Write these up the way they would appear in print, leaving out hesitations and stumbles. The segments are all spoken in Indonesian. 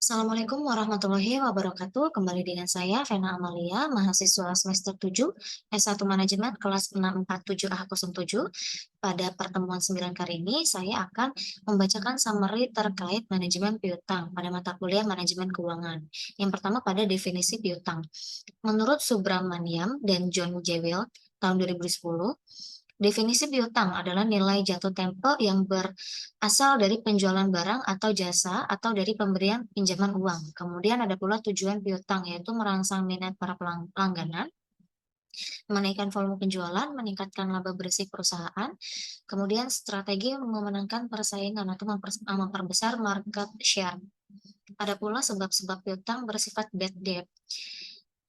Assalamualaikum warahmatullahi wabarakatuh. Kembali dengan saya, Vena Amalia, mahasiswa semester 7, S1 Manajemen kelas 647A07. Pada pertemuan 9 kali ini, saya akan membacakan summary terkait manajemen piutang pada mata kuliah manajemen keuangan. Yang pertama pada definisi piutang. Menurut Subramaniam dan John Jewell tahun 2010, definisi piutang adalah nilai jatuh tempo yang berasal dari penjualan barang atau jasa atau dari pemberian pinjaman uang. Kemudian ada pula tujuan piutang, yaitu merangsang minat para pelangganan, menaikkan volume penjualan, meningkatkan laba bersih perusahaan, kemudian strategi memenangkan persaingan atau memperbesar market share. Ada pula sebab-sebab piutang bersifat bad debt.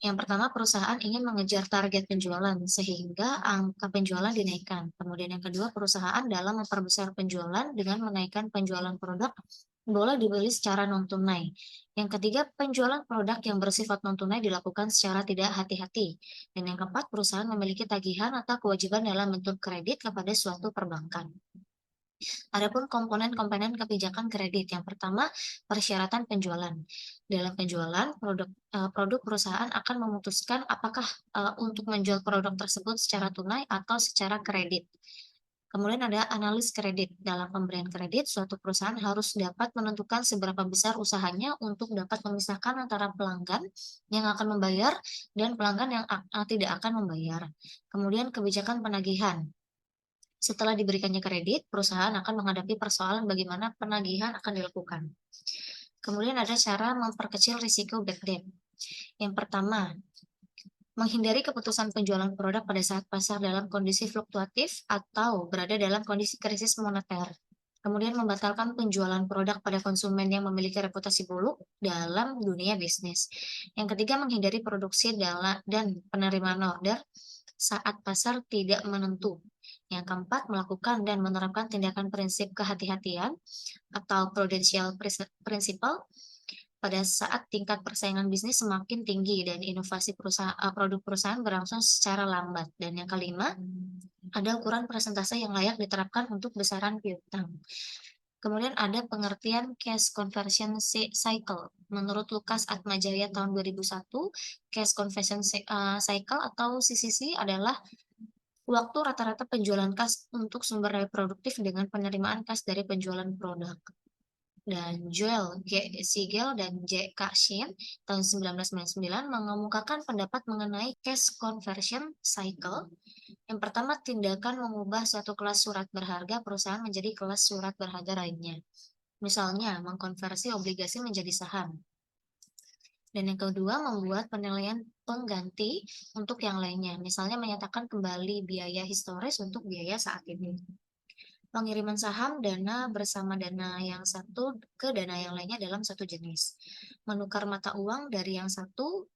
Yang pertama, perusahaan ingin mengejar target penjualan sehingga angka penjualan dinaikkan. Kemudian yang kedua, perusahaan dalam memperbesar penjualan dengan menaikkan penjualan produk boleh dibeli secara non-tunai. Yang ketiga, penjualan produk yang bersifat non-tunai dilakukan secara tidak hati-hati. Dan yang keempat, perusahaan memiliki tagihan atau kewajiban dalam bentuk kredit kepada suatu perbankan. Adapun komponen-komponen kebijakan kredit, yang pertama, persyaratan penjualan. Dalam penjualan, produk perusahaan akan memutuskan apakah untuk menjual produk tersebut secara tunai atau secara kredit. Kemudian ada analis kredit. Dalam pemberian kredit, suatu perusahaan harus dapat menentukan seberapa besar usahanya untuk dapat memisahkan antara pelanggan yang akan membayar dan pelanggan yang tidak akan membayar. Kemudian kebijakan penagihan. Setelah diberikannya kredit, perusahaan akan menghadapi persoalan bagaimana penagihan akan dilakukan. Kemudian ada cara memperkecil risiko bad debt. Yang pertama, menghindari keputusan penjualan produk pada saat pasar dalam kondisi fluktuatif atau berada dalam kondisi krisis moneter. Kemudian membatalkan penjualan produk pada konsumen yang memiliki reputasi buruk dalam dunia bisnis. Yang ketiga, menghindari produksi dan penerimaan order saat pasar tidak menentu. Yang keempat, melakukan dan menerapkan tindakan prinsip kehati-hatian atau prudential principle pada saat tingkat persaingan bisnis semakin tinggi dan inovasi produk perusahaan berlangsung secara lambat. Dan yang kelima, ada ukuran persentase yang layak diterapkan untuk besaran piutang. Kemudian ada pengertian cash conversion cycle. Menurut Lukas Atmajaya tahun 2001, cash conversion cycle atau CCC adalah waktu rata-rata penjualan kas untuk sumber daya produktif dengan penerimaan kas dari penjualan produk. Dan Joel G. Siegel dan J. K. Shin tahun 1999 mengemukakan pendapat mengenai cash conversion cycle. Yang pertama, tindakan mengubah suatu kelas surat berharga perusahaan menjadi kelas surat berharga lainnya. Misalnya, mengkonversi obligasi menjadi saham. Dan yang kedua, membuat penilaian pengganti untuk yang lainnya. Misalnya menyatakan kembali biaya historis untuk biaya saat ini. Pengiriman saham dana bersama dana yang satu ke dana yang lainnya dalam satu jenis. Menukar mata uang dari yang satu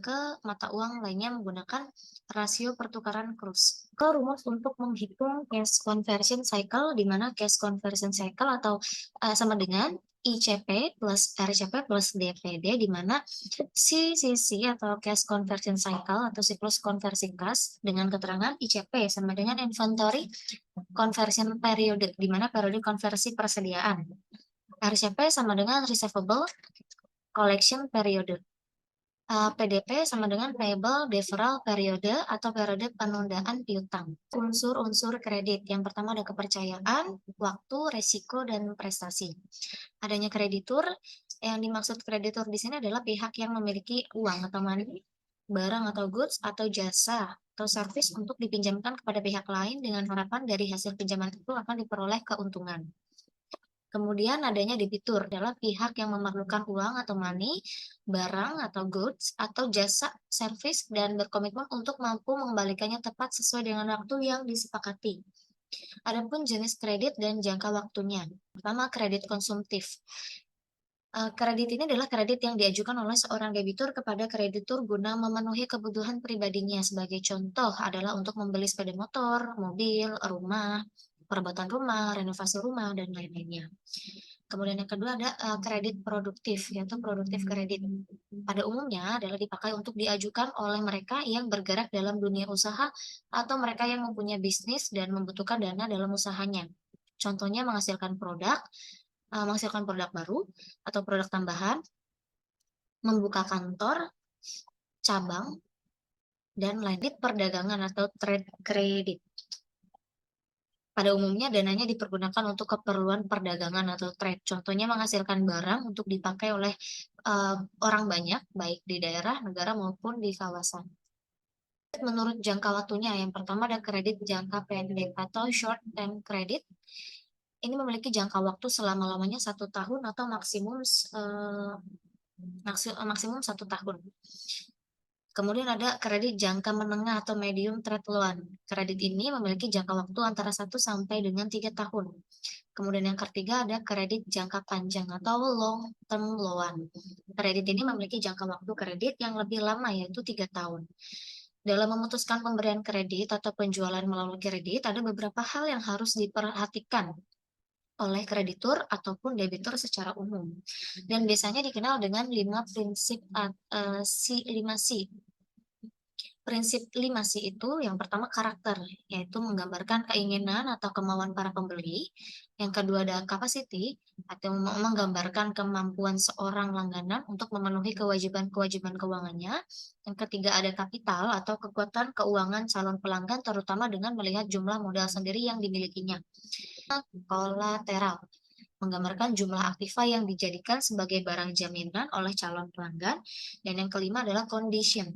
ke mata uang lainnya menggunakan rasio pertukaran kurs. Ke rumus untuk menghitung cash conversion cycle, di mana cash conversion cycle atau sama dengan ICP plus RCP plus DPD, di mana CCC atau cash conversion cycle atau siklus konversi kas dengan keterangan ICP sama dengan inventory conversion period, di mana periode konversi persediaan. RCP sama dengan receivable collection period. PDP sama dengan payable deferral periode atau periode penundaan piutang. Unsur-unsur kredit. Yang pertama ada kepercayaan, waktu, resiko, dan prestasi. Adanya kreditur, yang dimaksud kreditur di sini adalah pihak yang memiliki uang atau money, barang atau goods atau jasa atau service untuk dipinjamkan kepada pihak lain dengan harapan dari hasil pinjaman itu akan diperoleh keuntungan. Kemudian adanya debitur adalah pihak yang memerlukan uang atau money, barang atau goods, atau jasa, service, dan berkomitmen untuk mampu mengembalikannya tepat sesuai dengan waktu yang disepakati. Adapun jenis kredit dan jangka waktunya. Pertama, kredit konsumtif. Kredit ini adalah kredit yang diajukan oleh seorang debitur kepada kreditur guna memenuhi kebutuhan pribadinya. Sebagai contoh adalah untuk membeli sepeda motor, mobil, rumah, perawatan rumah, renovasi rumah, dan lain-lainnya. Kemudian yang kedua ada kredit produktif, yaitu produktif kredit. Pada umumnya adalah dipakai untuk diajukan oleh mereka yang bergerak dalam dunia usaha atau mereka yang mempunyai bisnis dan membutuhkan dana dalam usahanya. Contohnya menghasilkan produk, menghasilkan produk baru atau produk tambahan, membuka kantor, cabang, dan lain perdagangan atau trade credit. Pada umumnya dananya dipergunakan untuk keperluan perdagangan atau trade. Contohnya menghasilkan barang untuk dipakai oleh orang banyak, baik di daerah, negara maupun di kawasan. Menurut jangka waktunya, yang pertama ada kredit jangka pendek atau short term credit. Ini memiliki jangka waktu selama-lamanya 1 tahun atau maksimum 1 tahun. Kemudian ada kredit jangka menengah atau medium trade loan. Kredit ini memiliki jangka waktu antara 1 sampai dengan 3 tahun. Kemudian yang ketiga ada kredit jangka panjang atau long term loan. Kredit ini memiliki jangka waktu kredit yang lebih lama, yaitu 3 tahun. Dalam memutuskan pemberian kredit atau penjualan melalui kredit, ada beberapa hal yang harus diperhatikan oleh kreditur ataupun debitur secara umum. Dan biasanya dikenal dengan 5 C. Prinsip 5C itu yang pertama karakter, yaitu menggambarkan keinginan atau kemauan para pembeli. Yang kedua ada capacity, atau menggambarkan kemampuan seorang langganan untuk memenuhi kewajiban-kewajiban keuangannya. Yang ketiga ada kapital atau kekuatan keuangan calon pelanggan, terutama dengan melihat jumlah modal sendiri yang dimilikinya. Kolateral, menggambarkan jumlah aktiva yang dijadikan sebagai barang jaminan oleh calon pelanggan. Dan yang kelima adalah condition,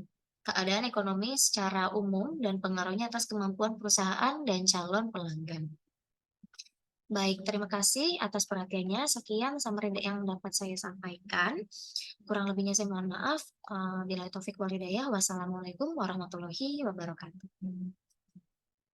keadaan ekonomi secara umum dan pengaruhnya atas kemampuan perusahaan dan calon pelanggan. Baik, terima kasih atas perhatiannya. Sekian summary yang dapat saya sampaikan. Kurang lebihnya saya mohon maaf. Wabillahi taufik wal hidayah. Wassalamualaikum warahmatullahi wabarakatuh.